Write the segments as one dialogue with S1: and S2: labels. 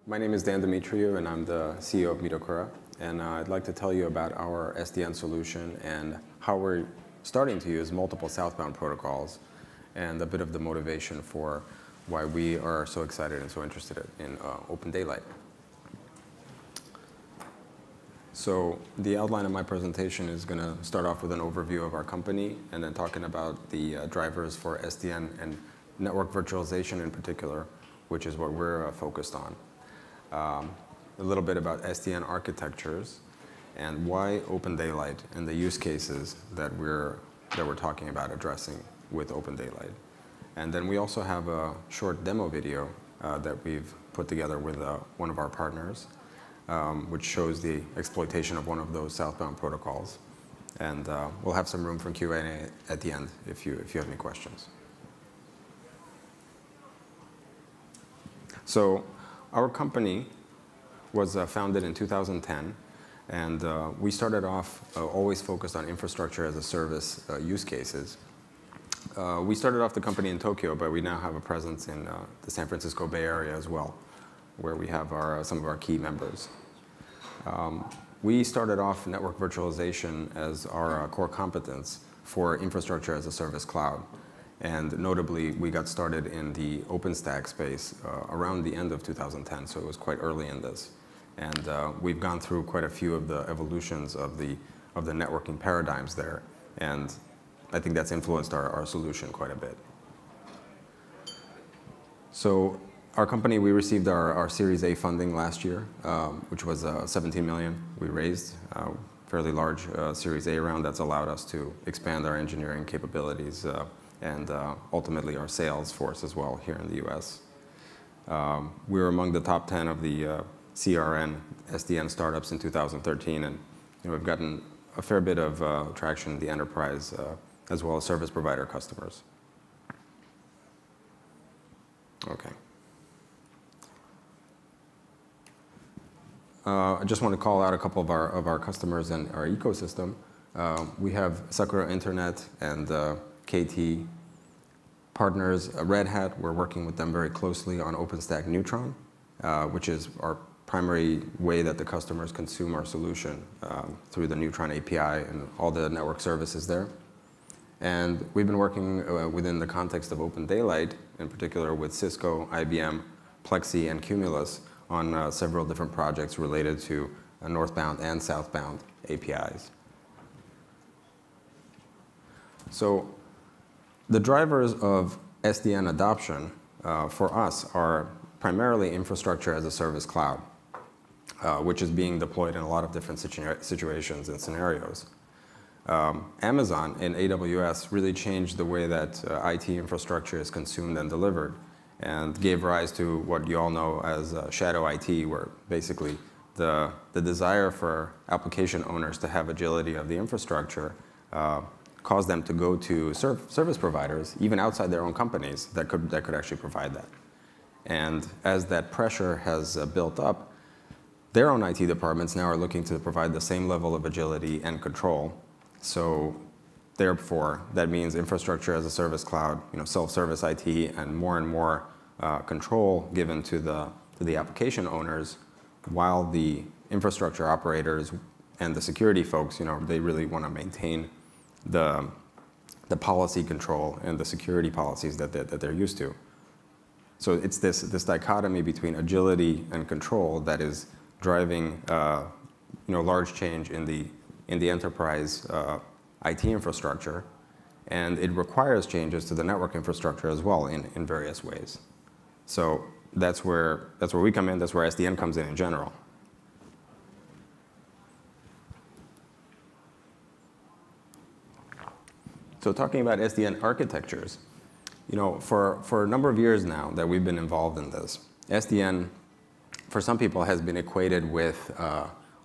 S1: My name is Dumitriu, and I'm the CEO of Midokura. And I'd like to tell you about our SDN solution and how we're starting to use multiple Southbound protocols and a bit of the motivation for why we are so excited and so interested in OpenDaylight. So the outline of my presentation is going to start off with an overview of our company and then talking about the drivers for SDN and network virtualization in particular, which is what we're focused on. A little bit about SDN architectures and why OpenDaylight and the use cases that we're talking about addressing with OpenDaylight. And then we also have a short demo video that we've put together with one of our partners, which shows the exploitation of one of those Southbound protocols. And we'll have some room for Q&A at the end if you have any questions. So our company was founded in 2010, and we started off always focused on infrastructure as a service use cases. We started off the company in Tokyo, but we now have a presence in the San Francisco Bay Area as well, where we have some of our key members. We started off network virtualization as our core competence for infrastructure as a service cloud. And notably, we got started in the OpenStack space around the end of 2010, so it was quite early in this. And we've gone through quite a few of the evolutions of the networking paradigms there. And I think that's influenced our solution quite a bit. So our company, we received our Series A funding last year, which was $17 million we raised, fairly large Series A round that's allowed us to expand our engineering capabilities and ultimately our sales force as well here in the US. We were among the top 10 of the CRN SDN startups in 2013, and we've gotten a fair bit of traction in the enterprise as well as service provider customers. Okay. I just want to call out a couple of our customers and our ecosystem. We have Sakura Internet and KT partners. Red Hat, we're working with them very closely on OpenStack Neutron, which is our primary way that the customers consume our solution through the Neutron API and all the network services there. And we've been working within the context of OpenDaylight, in particular with Cisco, IBM, Plexi, and Cumulus on several different projects related to northbound and southbound APIs. So the drivers of SDN adoption for us are primarily infrastructure as a service cloud, which is being deployed in a lot of different situations and scenarios. Amazon and AWS really changed the way that IT infrastructure is consumed and delivered and gave rise to what you all know as shadow IT, where basically the desire for application owners to have agility of the infrastructure caused them to go to service providers, even outside their own companies, that could actually provide that. And as that pressure has built up, their own IT departments now are looking to provide the same level of agility and control. So therefore, that means infrastructure as a service cloud, self-service IT, and more control given to the application owners, while the infrastructure operators and the security folks, they really want to maintain the policy control and the security policies that they're used to. So it's this dichotomy between agility and control that is driving large change in the enterprise IT infrastructure, and it requires changes to the network infrastructure as well in various ways. So that's where we come in. That's where SDN comes in general. So talking about SDN architectures, for a number of years now that we've been involved in this, SDN, for some people, has been equated with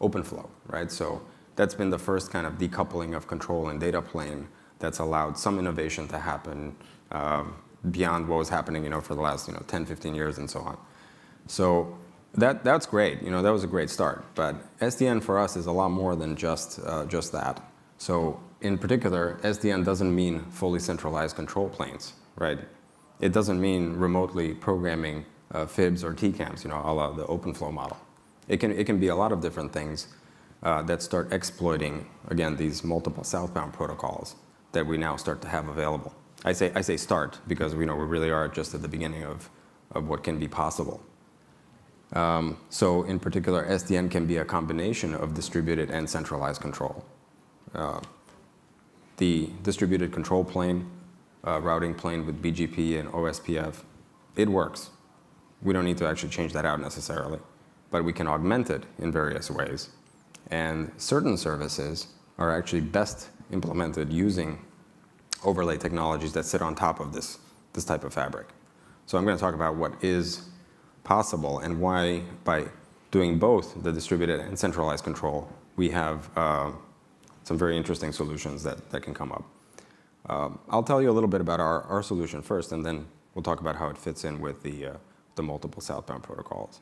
S1: OpenFlow, right? So that's been the first kind of decoupling of control and data plane that's allowed some innovation to happen beyond what was happening, for the last 10, 15 years and so on. So that's great. That was a great start. But SDN for us is a lot more than just that. So in particular, SDN doesn't mean fully centralized control planes, right? It doesn't mean remotely programming fibs or TCAMs, a la the OpenFlow model. It can be a lot of different things that start exploiting, again, these multiple southbound protocols that we now start to have available. I say start because we really are just at the beginning of what can be possible. So in particular, SDN can be a combination of distributed and centralized control. The distributed control plane, routing plane with BGP and OSPF, it works. We don't need to actually change that out necessarily, but we can augment it in various ways. And certain services are actually best implemented using overlay technologies that sit on top of this type of fabric. So I'm going to talk about what is possible and why, by doing both the distributed and centralized control, we have some very interesting solutions that can come up. I'll tell you a little bit about our solution first, and then we'll talk about how it fits in with the multiple southbound protocols.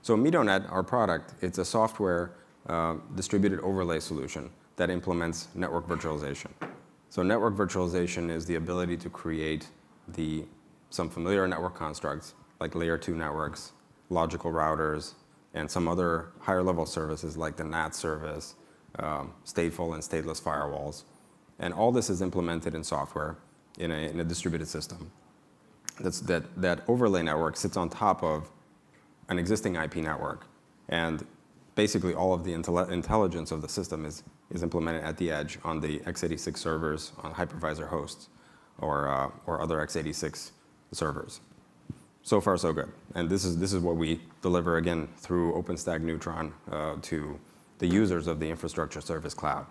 S1: So Midonet, our product, it's a software distributed overlay solution that implements network virtualization. So network virtualization is the ability to create some familiar network constructs like layer 2 networks, logical routers, and some other higher level services like the NAT service, stateful and stateless firewalls. And all this is implemented in software in a distributed system. That overlay network sits on top of an existing IP network. And basically all of the intelligence of the system is implemented at the edge on the x86 servers, on hypervisor hosts, or other x86 servers. So far, so good. And this is what we deliver, again, through OpenStack Neutron to the users of the infrastructure service cloud.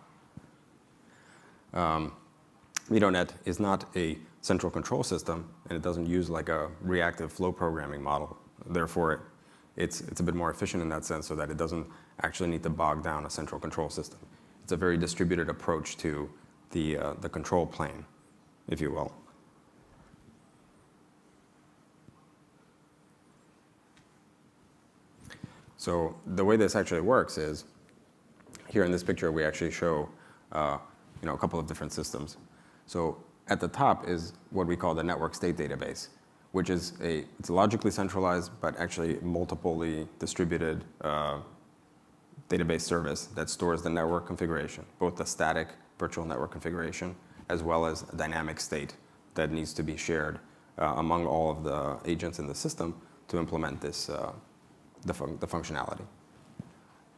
S1: Midonet is not a central control system, and it doesn't use like a reactive flow programming model. Therefore, it's a bit more efficient in that sense, so that it doesn't actually need to bog down a central control system. It's a very distributed approach to the control plane, if you will. So the way this actually works is, here in this picture, we actually show a couple of different systems. So at the top is what we call the network state database, which is it's logically centralized, but actually multiply distributed database service that stores the network configuration, both the static virtual network configuration, as well as a dynamic state that needs to be shared among all of the agents in the system to implement this, the functionality.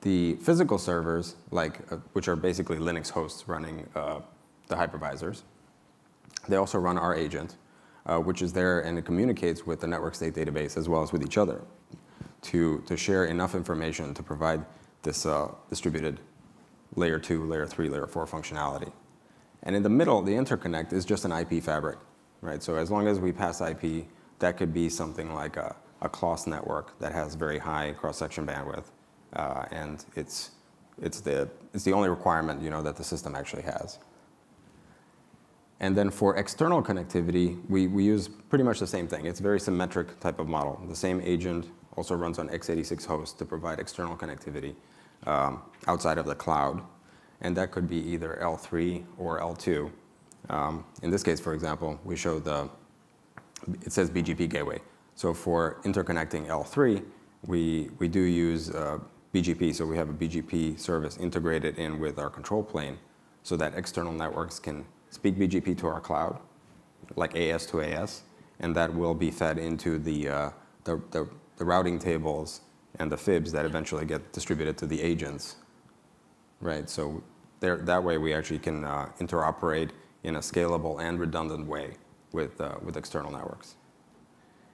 S1: The physical servers, which are basically Linux hosts running the hypervisors, they also run our agent, which is there, and it communicates with the network state database as well as with each other to share enough information to provide this distributed layer 2, layer 3, layer 4 functionality. And in the middle, the interconnect is just an IP fabric, right? So as long as we pass IP, that could be something like a CLOS network that has very high cross-section bandwidth, and it's the only requirement that the system actually has. And then for external connectivity, we use pretty much the same thing. It's a very symmetric type of model. The same agent also runs on x86 hosts to provide external connectivity outside of the cloud. And that could be either L3 or L2. In this case, for example, we show it says BGP gateway. So for interconnecting L3, we do use BGP. So we have a BGP service integrated in with our control plane so that external networks can speak BGP to our cloud, like AS to AS, and that will be fed into the routing tables and the fibs that eventually get distributed to the agents, right? So that way we actually can interoperate in a scalable and redundant way with external networks.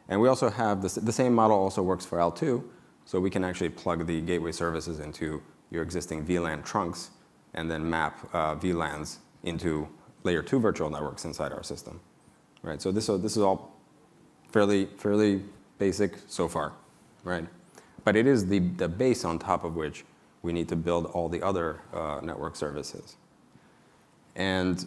S1: And we also have the same model also works for L2, so we can actually plug the gateway services into your existing VLAN trunks and then map VLANs into layer 2 virtual networks inside our system, right? So this is all fairly basic so far, right? But it is the base on top of which we need to build all the other network services. And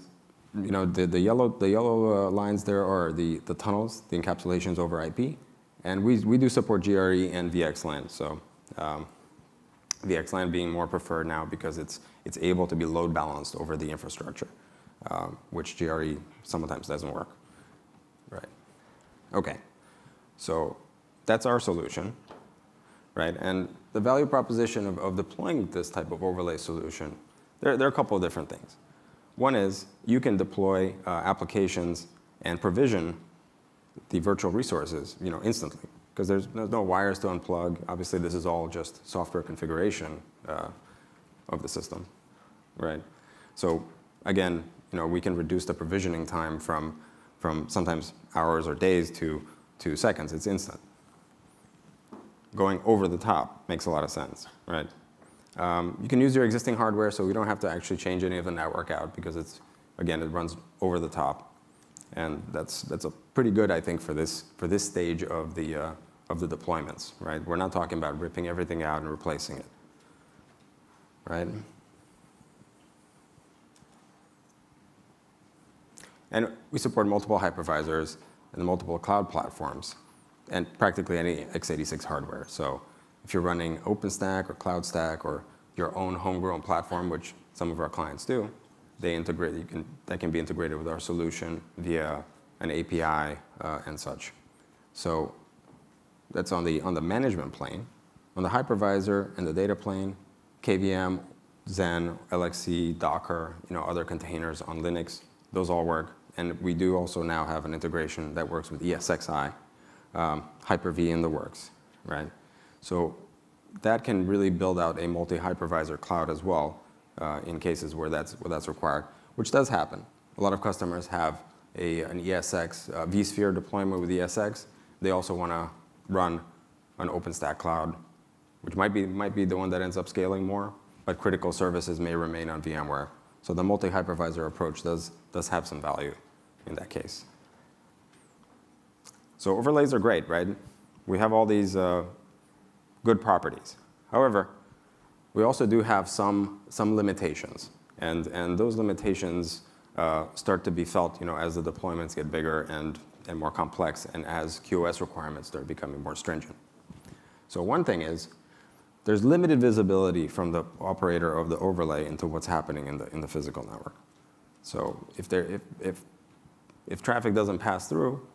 S1: the yellow lines there are the tunnels, the encapsulations over IP, and we do support GRE and VXLAN. So VXLAN being more preferred now because it's able to be load balanced over the infrastructure. which GRE sometimes doesn't work. Right. Okay. So that's our solution, right? And the value proposition of deploying this type of overlay solution, there are a couple of different things. One is you can deploy applications and provision the virtual resources, instantly, because there's no wires to unplug. Obviously, this is all just software configuration of the system, right? So again, we can reduce the provisioning time from sometimes hours or days to seconds. It's instant. Going over the top makes a lot of sense, right? You can use your existing hardware, so we don't have to actually change any of the network out because it runs over the top. And that's a pretty good, I think, for this stage of the deployments, right? We're not talking about ripping everything out and replacing it, right? And we support multiple hypervisors and multiple cloud platforms and practically any x86 hardware. So if you're running OpenStack or CloudStack or your own homegrown platform, which some of our clients do, that can be integrated with our solution via an API and such. So that's on the management plane. On the hypervisor and the data plane, KVM, Xen, LXC, Docker, other containers on Linux, those all work. And we do also now have an integration that works with ESXi, Hyper-V in the works, right? So that can really build out a multi-hypervisor cloud as well in cases where that's required, which does happen. A lot of customers have an ESX vSphere deployment with ESX. They also want to run an OpenStack cloud, which might be the one that ends up scaling more, but critical services may remain on VMware. So the multi-hypervisor approach does have some value in that case. So overlays are great, right? We have all these good properties. However, we also do have some limitations, and those limitations start to be felt, as the deployments get bigger and more complex, and as QoS requirements start becoming more stringent. So one thing is, there's limited visibility from the operator of the overlay into what's happening in the physical network. So if traffic doesn't pass through,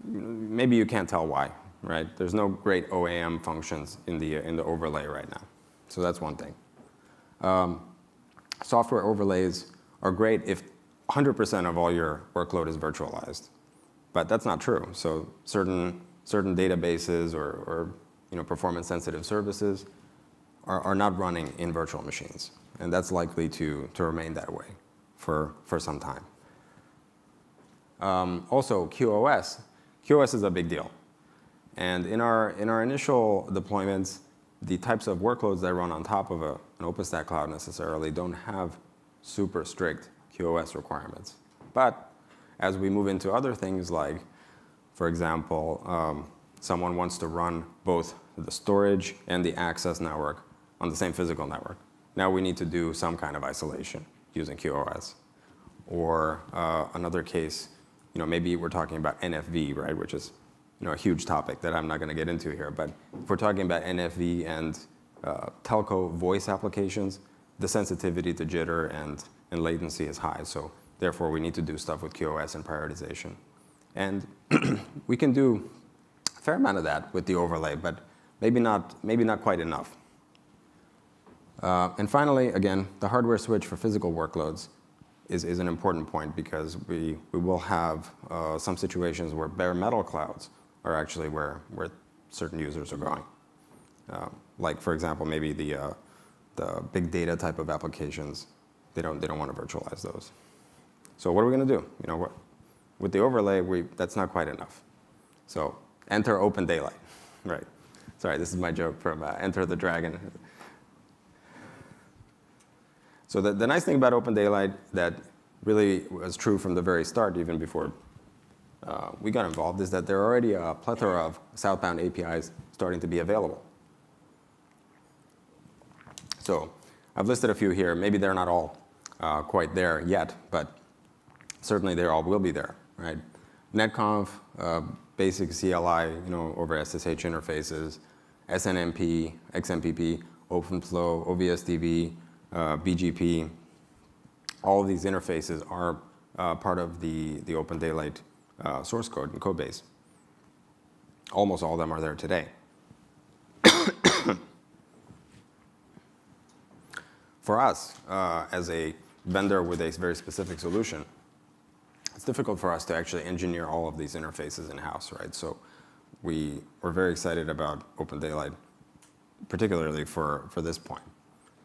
S1: maybe you can't tell why, right? There's no great OAM functions in the overlay right now. So that's one thing. Software overlays are great if 100% of all your workload is virtualized, but that's not true. So certain databases or performance-sensitive services are not running in virtual machines, and that's likely to remain that way for some time. Also, QoS is a big deal, and in our initial deployments, the types of workloads that run on top of an OpenStack cloud necessarily don't have super strict QoS requirements. But as we move into other things like, for example, someone wants to run both the storage and the access network on the same physical network. Now we need to do some kind of isolation using QoS. Or another case, maybe we're talking about NFV, right, which is a huge topic that I'm not going to get into here. But if we're talking about NFV and telco voice applications, the sensitivity to jitter and latency is high. So therefore, we need to do stuff with QoS and prioritization. And we can do a fair amount of that with the overlay, but maybe not quite enough. And finally, again, the hardware switch for physical workloads is an important point, because we will have some situations where bare metal clouds are actually where certain users are going. Like, for example, maybe the big data type of applications, they don't want to virtualize those. So what are we going to do? With the overlay, that's not quite enough. So enter OpenDaylight, right? Sorry, this is my joke from Enter the Dragon. So the nice thing about OpenDaylight that really was true from the very start, even before we got involved, is that there are already a plethora of Southbound APIs starting to be available. So I've listed a few here. Maybe they're not all quite there yet, but certainly they all will be there, right? Netconf, basic CLI, over SSH interfaces, SNMP, XMPP, OpenFlow, OVSDB, BGP, all of these interfaces are part of the OpenDaylight source code and code base. Almost all of them are there today. For us, as a vendor with a very specific solution, it's difficult for us to actually engineer all of these interfaces in-house, right? So we're very excited about OpenDaylight, particularly for this point.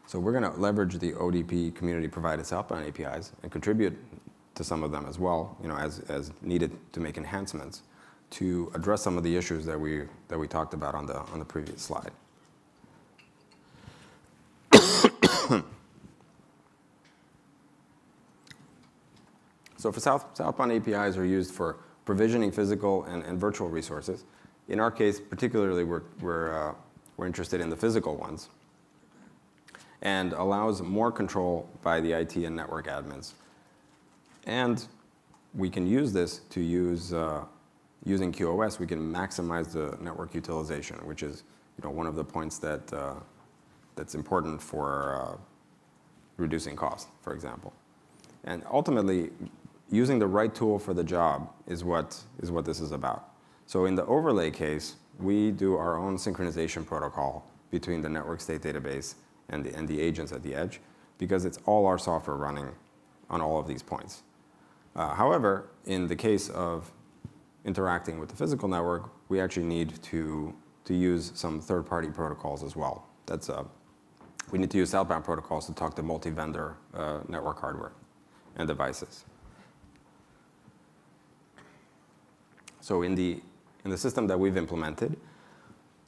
S1: So we're going to leverage the ODP community-provided Southbound APIs and contribute to some of them as well, as needed to make enhancements to address some of the issues that we talked about on the previous slide. So for Southbound APIs are used for provisioning physical and virtual resources. In our case, particularly, we're interested in the physical ones, and allows more control by the IT and network admins. And we can use this to using QoS, we can maximize the network utilization, which is one of the points that's important for reducing cost, for example. And ultimately, using the right tool for the job is what this is about. So in the overlay case, we do our own synchronization protocol between the network state database and the agents at the edge, because it's all our software running on all of these points. However, in the case of interacting with the physical network, we actually need to use some third-party protocols as well. We need to use Southbound protocols to talk to multi-vendor network hardware and devices. So in the system that we've implemented,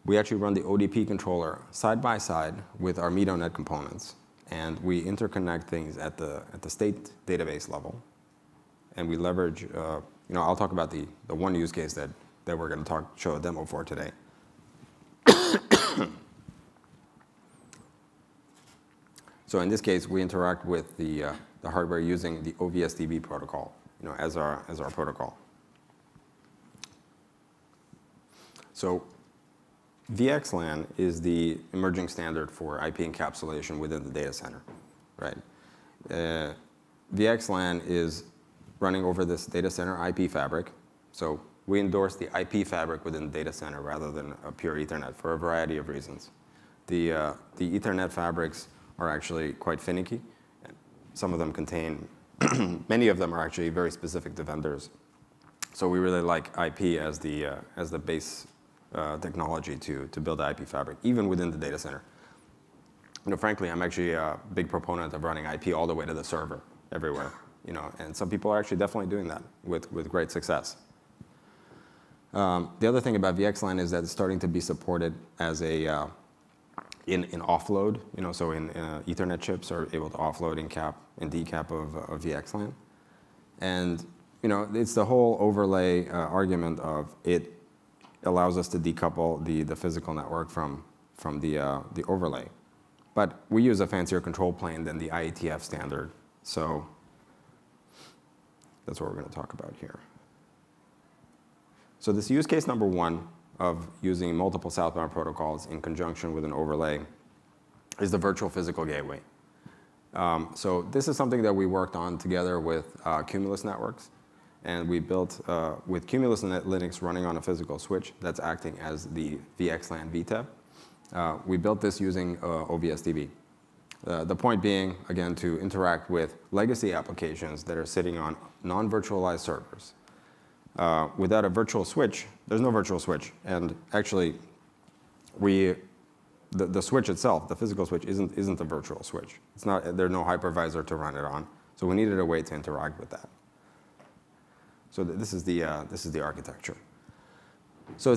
S1: we actually run the ODP controller side by side with our MidoNet components, and we interconnect things at the state database level, and we leverage. I'll talk about the one use case that we're going to show a demo for today. So in this case, we interact with the hardware using the OVSDB protocol, as our protocol. So VXLAN is the emerging standard for IP encapsulation within the data center, right? VXLAN is running over this data center IP fabric. So we endorse the IP fabric within the data center rather than a pure Ethernet for a variety of reasons. The Ethernet fabrics are actually quite finicky. Some of them contain, many of them are actually very specific to vendors. So we really like IP as the base technology to build the IP fabric, even within the data center. Frankly, I'm actually a big proponent of running IP all the way to the server everywhere. And some people are actually definitely doing that with great success. The other thing about VXLAN is that it's starting to be supported as a in offload. So in Ethernet chips are able to offload in-cap and decap of VXLAN, and it's the whole overlay argument of it allows us to decouple the physical network from the overlay. But we use a fancier control plane than the IETF standard, so that's what we're going to talk about here. So this use case number one of using multiple Southbound protocols in conjunction with an overlay is the virtual physical gateway. So this is something that we worked on together with Cumulus Networks. And we built, with Cumulus Linux running on a physical switch that's acting as the VXLAN VTEP, we built this using OVSDB. The point being, again, to interact with legacy applications that are sitting on non-virtualized servers. Without a virtual switch, there's no virtual switch. And actually, the switch itself, the physical switch, isn't a virtual switch. There's no hypervisor to run it on. So we needed a way to interact with that. So this is the architecture. So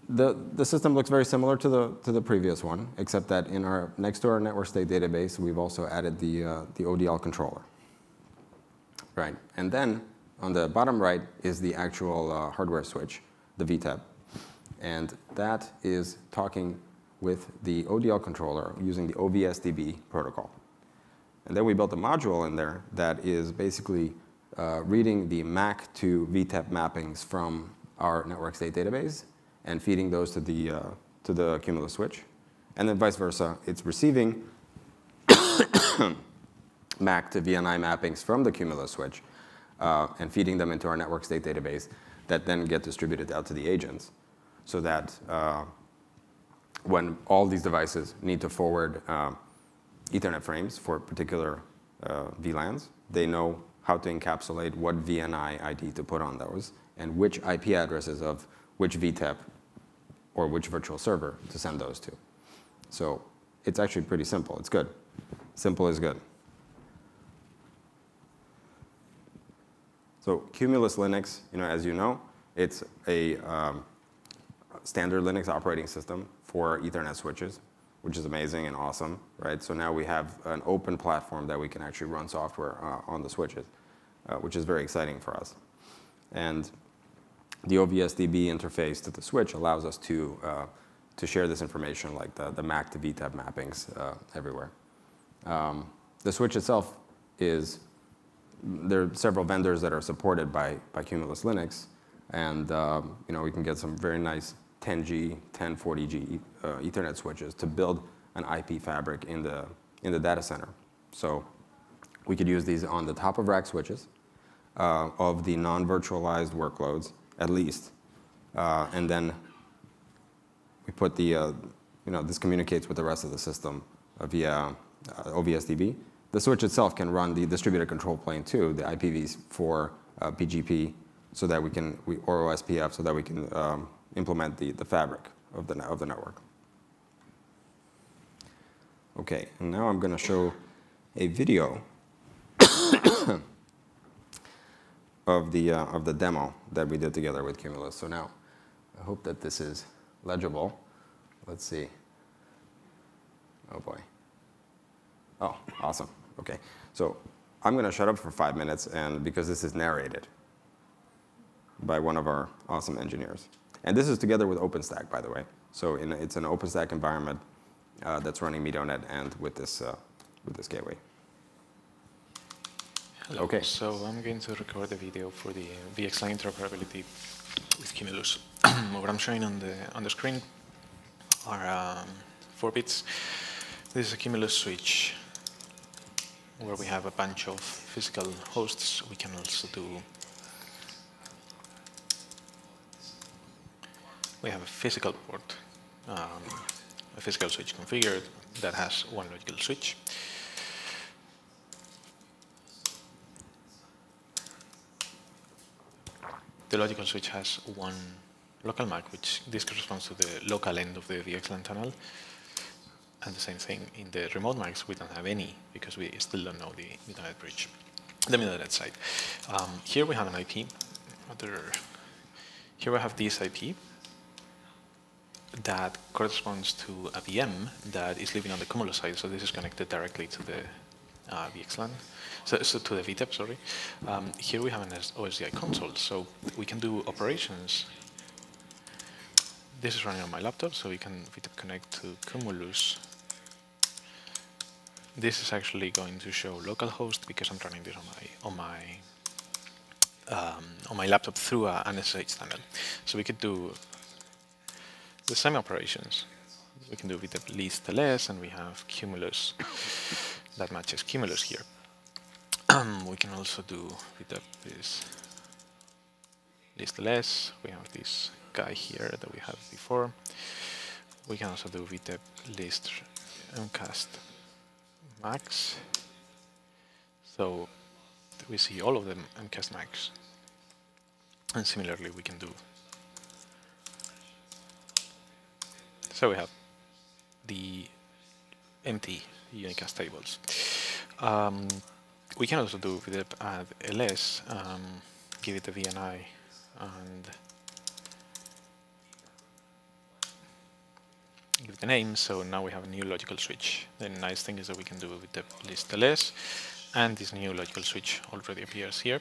S1: the system looks very similar to the previous one, except that next to our network state database, we've also added the ODL controller, right? And then on the bottom right is the actual hardware switch, the VTEP, and that is talking with the ODL controller using the OVSDB protocol. And then we built a module in there that is basically reading the MAC to VTEP mappings from our network state database and feeding those to the Cumulus switch. And then vice versa, it's receiving the MAC to VNI mappings from the Cumulus switch and feeding them into our network state database that then get distributed out to the agents so that when all these devices need to forward Ethernet frames for particular VLANs, they know how to encapsulate what VNI ID to put on those and which IP addresses of which VTEP or which virtual server to send those to. So it's actually pretty simple. It's good. Simple is good. So Cumulus Linux, as you know, it's a standard Linux operating system for Ethernet switches, which is amazing and awesome, right? So now we have an open platform that we can actually run software on the switches, which is very exciting for us. And the OVSDB interface to the switch allows us to share this information, like the MAC to VTEP mappings everywhere. The switch itself there are several vendors that are supported by Cumulus Linux, and we can get some very nice 10G, 1040G Ethernet switches to build an IP fabric in the data center. So we could use these on the top of rack switches of the non-virtualized workloads, at least, and then we put this communicates with the rest of the system via OVSDB. The switch itself can run the distributed control plane too, the IPVs for PGP, so that or OSPF, so that we can implement the fabric of the network. Okay, and now I'm going to show a video of the demo that we did together with Cumulus. So now, I hope that this is legible. Let's see. Oh boy. Oh, awesome. Okay, so I'm going to shut up for 5 minutes, and because this is narrated by one of our awesome engineers. And this is together with OpenStack, by the way. So it's an OpenStack environment that's running MeadowNet and with this gateway.
S2: Hello.
S1: Okay.
S2: So I'm going to record the video for the VXLAN interoperability with Cumulus. What I'm showing on the screen are 4 bits. This is a Cumulus switch where we have a bunch of physical hosts. We can also we have a physical port, a physical switch configured that has one logical switch. The logical switch has one local MAC, which this corresponds to the local end of the VXLAN tunnel. And the same thing in the remote MACs, we don't have any because we still don't know the MeadowNet bridge, the MeadowNet side. Here we have an IP. Here we have this IP that corresponds to a VM that is living on the Cumulus side. So this is connected directly to the VXLAN, so to the VTEP, sorry. Here we have an OSDI console, so we can do operations. This is running on my laptop, so we can VTEP connect to Cumulus. This is actually going to show localhost because I'm running this on my laptop through an SSH tunnel. So we could do the same operations. We can do VTEP list ls, and we have Cumulus that matches Cumulus here. We can also do VTEP this list ls. We have this guy here that we had before. We can also do VTEP list mcast max. So we see all of them mcast max. And similarly, we can do. So we have the empty unicast tables. We can also do VTEP add ls, give it a VNI, and give it a name. So now we have a new logical switch. The nice thing is that we can do VTEP list ls, and this new logical switch already appears here.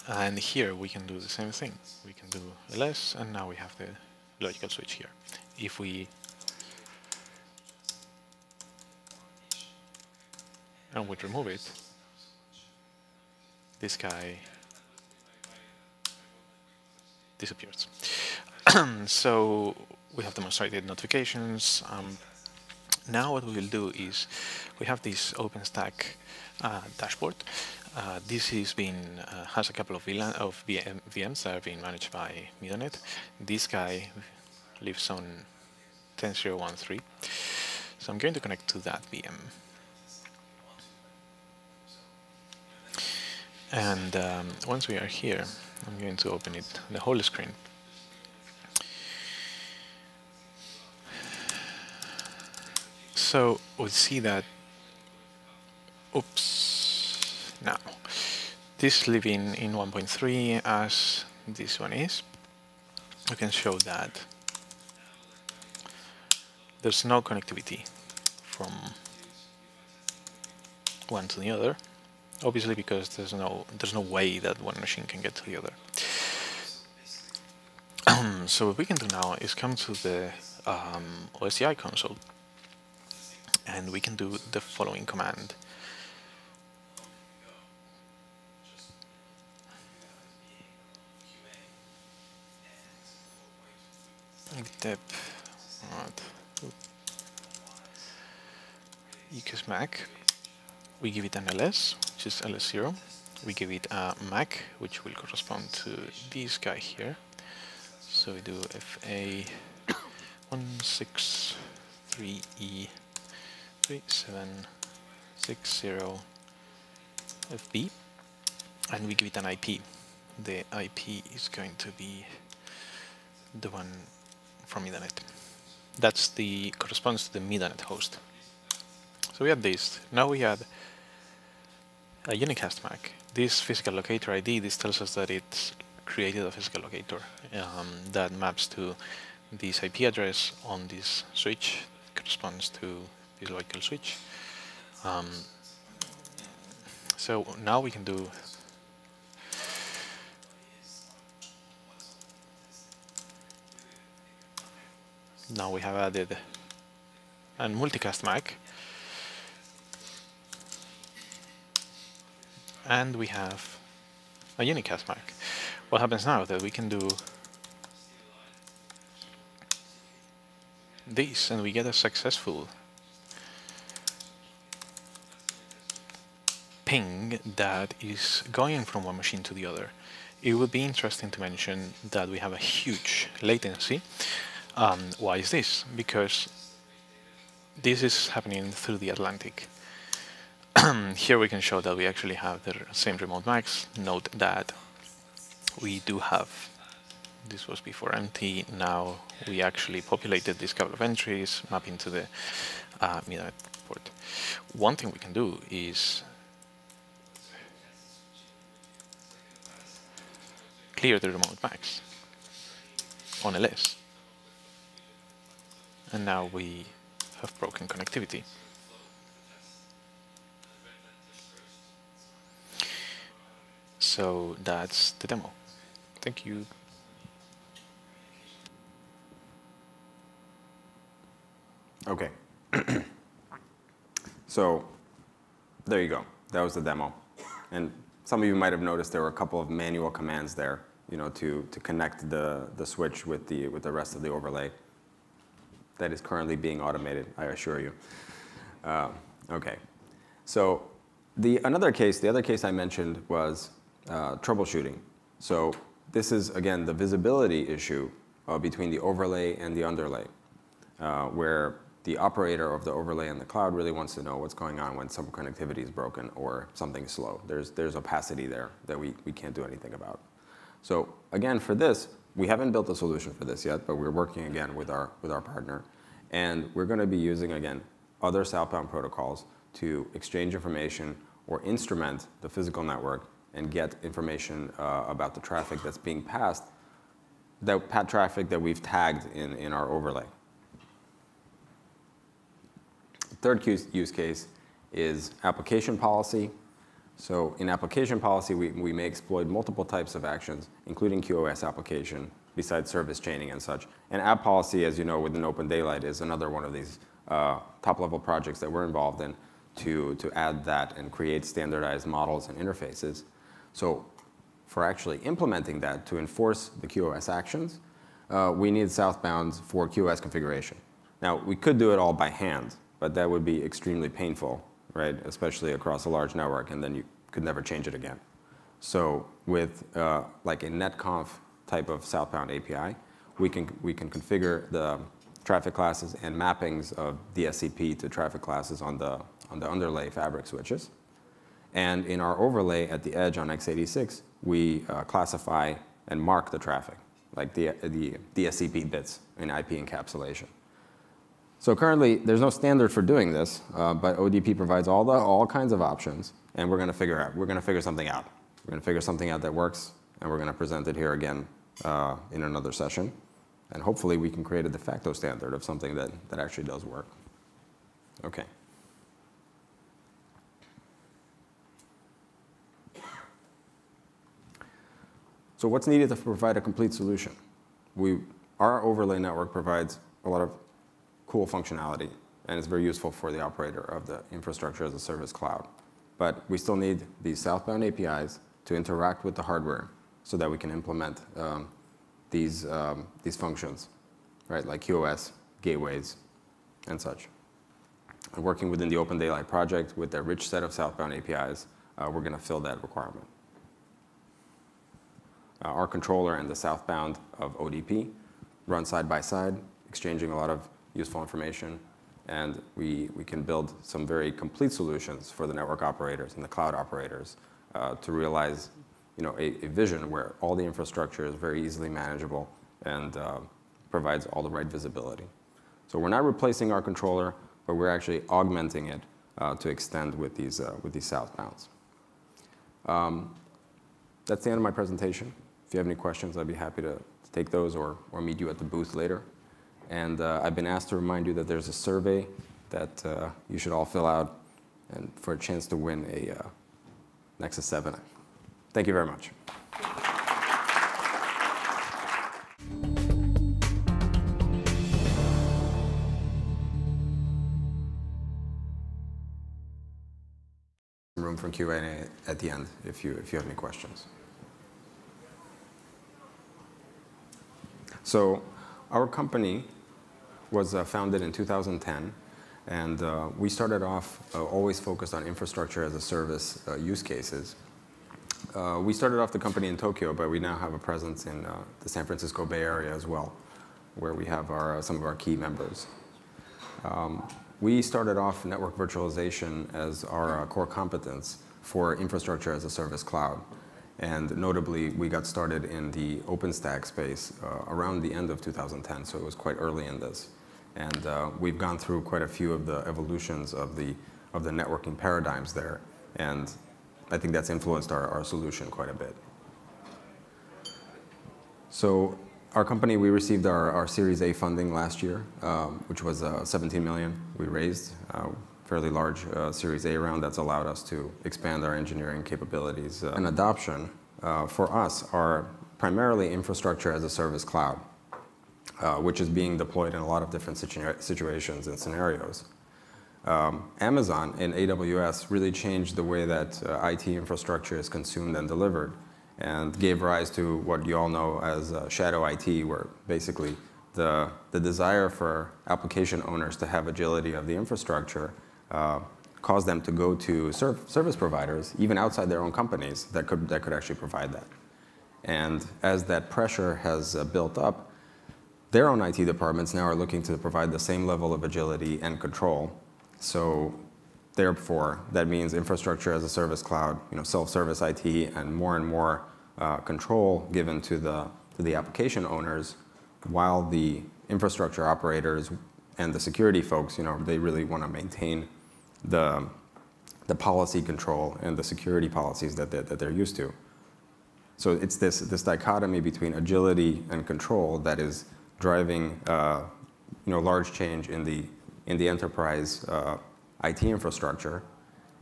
S2: And here we can do the same thing. We can do ls, and now we have the logical switch here. If we would remove it, this guy disappears. So we have demonstrated notifications. Now what we will do is we have this OpenStack dashboard. This is has a couple of VMs that are being managed by Midonet. This guy lives on 10.0.1.3. So I'm going to connect to that VM. And once we are here, I'm going to open it, the whole screen. So we see that, oops, now, this living in 1.3 as this one is. We can show that there's no connectivity from one to the other, obviously because there's no way that one machine can get to the other. So what we can do now is come to the OSDI console, and we can do the following command. Mac. We give it an ls, which is ls0. We give it a MAC, which will correspond to this guy here. So we do FA163E3760 FB, and we give it an IP. The IP is going to be the one from Midonet. That's corresponds to the Midonet host. So we had this. Now we had a unicast MAC. This physical locator ID, this tells us that it's created a physical locator that maps to this IP address on this switch, corresponds to this local switch. So now we can do now we have added a multicast MAC, and we have a unicast MAC. What happens now is that we can do this, and we get a successful ping that is going from one machine to the other. It would be interesting to mention that we have a huge latency. Why is this? Because this is happening through the Atlantic. Here we can show that we actually have the same remote MACs. Note that we do have, this was before empty, now we actually populated this couple of entries, mapping to the Midonet port. One thing we can do is clear the remote MACs on ls. And now we have broken connectivity. So that's the demo. Thank you.
S1: Okay. So there you go. That was the demo. And some of you might have noticed there were a couple of manual commands there, to connect the switch with the rest of the overlay. That is currently being automated, I assure you. Okay. So the other case I mentioned was troubleshooting. So this is, again, the visibility issue between the overlay and the underlay, where the operator of the overlay in the cloud really wants to know what's going on when some connectivity is broken or something's slow. There's opacity there that we can't do anything about. So again, for this, we haven't built a solution for this yet, but we're working again with our partner. And we're going to be using, again, other southbound protocols to exchange information or instrument the physical network and get information about the traffic that's being passed, that traffic that we've tagged in our overlay. Third use case is application policy. So in application policy, we may exploit multiple types of actions, including QoS application, besides service chaining and such. And app policy, as you know, within OpenDaylight is another one of these top-level projects that we're involved in to add that and create standardized models and interfaces. So for actually implementing that to enforce the QoS actions, we need southbounds for QoS configuration. Now, we could do it all by hand, but that would be extremely painful, right? Especially across a large network, and then you could never change it again. So with like a netconf type of southbound API, we can configure the traffic classes and mappings of DSCP to traffic classes on the underlay fabric switches. And in our overlay at the edge on x86, we classify and mark the traffic, like the DSCP bits in IP encapsulation. So currently, there's no standard for doing this, but ODP provides all kinds of options, and we're going to figure something out. We're going to figure something out that works, and we're going to present it here again in another session. And hopefully, we can create a de facto standard of something that actually does work. OK. So what's needed to provide a complete solution? Our overlay network provides a lot of cool functionality, and it's very useful for the operator of the infrastructure as a service cloud. But we still need these southbound APIs to interact with the hardware so that we can implement these functions, right? Like QoS, gateways, and such. And working within the OpenDaylight project with a rich set of southbound APIs, we're going to fill that requirement. Our controller and the southbound of ODP run side by side, exchanging a lot of useful information. And we can build some very complete solutions for the network operators and the cloud operators to realize a vision where all the infrastructure is very easily manageable and provides all the right visibility. So we're not replacing our controller, but we're actually augmenting it to extend with these southbounds. That's the end of my presentation. If you have any questions, I'd be happy to take those or meet you at the booth later. And I've been asked to remind you that there's a survey that you should all fill out and for a chance to win a Nexus 7. Thank you very much. Room for Q&A at the end if you have any questions. So our company was founded in 2010, and we started off always focused on infrastructure as a service use cases. We started off the company in Tokyo, but we now have a presence in the San Francisco Bay Area as well, where we have some of our key members. We started off network virtualization as our core competence for infrastructure as a service cloud. And notably, we got started in the OpenStack space around the end of 2010, so it was quite early in this. And we've gone through quite a few of the evolutions of the networking paradigms there. And I think that's influenced our solution quite a bit. So our company, we received our Series A funding last year, which was $17 million we raised. Fairly large Series A round that's allowed us to expand our engineering capabilities. And adoption for us are primarily infrastructure as a service cloud, which is being deployed in a lot of different situations and scenarios. Amazon and AWS really changed the way that IT infrastructure is consumed and delivered, and gave rise to what you all know as shadow IT, where basically the desire for application owners to have agility of the infrastructure caused them to go to service providers, even outside their own companies, that could actually provide that. And as that pressure has built up, their own IT departments now are looking to provide the same level of agility and control. So therefore, that means infrastructure as a service cloud, self-service IT, and more control given to the application owners, while the infrastructure operators and the security folks, they really want to maintain the policy control and the security policies that they're used to. So it's this dichotomy between agility and control that is driving large change in the enterprise IT infrastructure,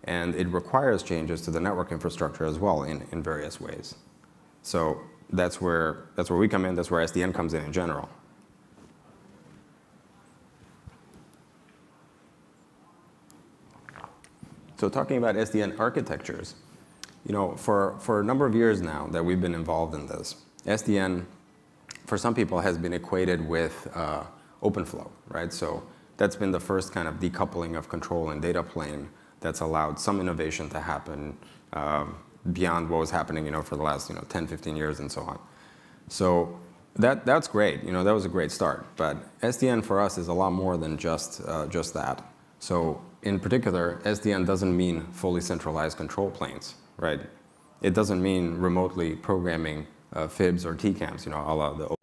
S1: and it requires changes to the network infrastructure as well in various ways. So that's where we come in. That's where SDN comes in general. So talking about SDN architectures, for a number of years now that we've been involved in this, SDN, for some people, has been equated with OpenFlow, right? So that's been the first kind of decoupling of control and data plane that's allowed some innovation to happen beyond what was happening, for the last, 10, 15 years and so on. So that's great. That was a great start. But SDN for us is a lot more than just that. So in particular, SDN doesn't mean fully centralized control planes, right? It doesn't mean remotely programming fibs or TCAMs, a la the.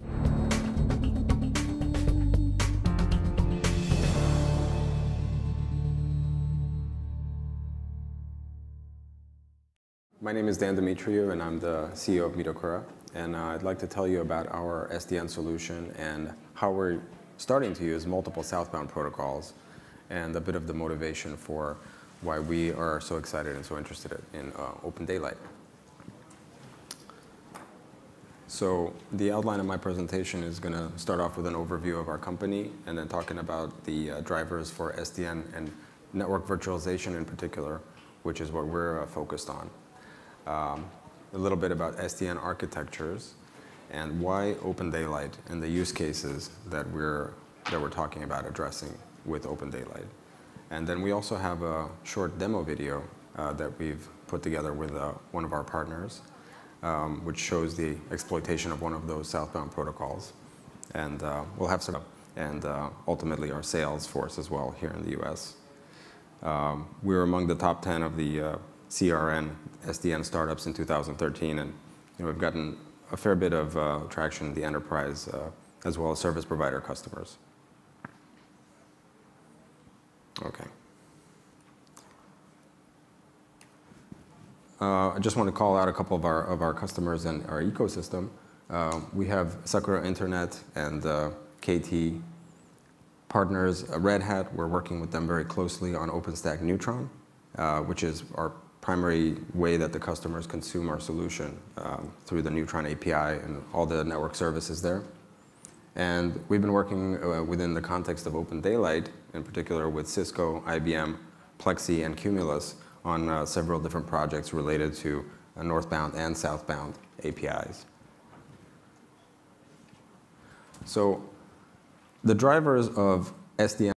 S1: My name is Dumitriu, and I'm the CEO of Midokura. And I'd like to tell you about our SDN solution and how we're starting to use multiple southbound protocols and a bit of the motivation for why we are so excited and so interested in OpenDaylight. So the outline of my presentation is going to start off with an overview of our company and then talking about the drivers for SDN and network virtualization in particular, which is what we're focused on. A little bit about SDN architectures and why OpenDaylight and the use cases that we're talking about addressing with OpenDaylight. And then we also have a short demo video that we've put together with one of our partners, which shows the exploitation of one of those southbound protocols. And we'll have some, and ultimately our sales force as well here in the US. We were among the top 10 of the CRN SDN startups in 2013, and we've gotten a fair bit of traction in the enterprise as well as service provider customers. Okay. I just want to call out a couple of our customers and our ecosystem. We have Sakura Internet and KT partners. Red Hat, we're working with them very closely on OpenStack Neutron, which is our primary way that the customers consume our solution through the Neutron API and all the network services there. And we've been working within the context of OpenDaylight, in particular with Cisco, IBM, Plexi, and Cumulus on several different projects related to northbound and southbound APIs. So the drivers of SDN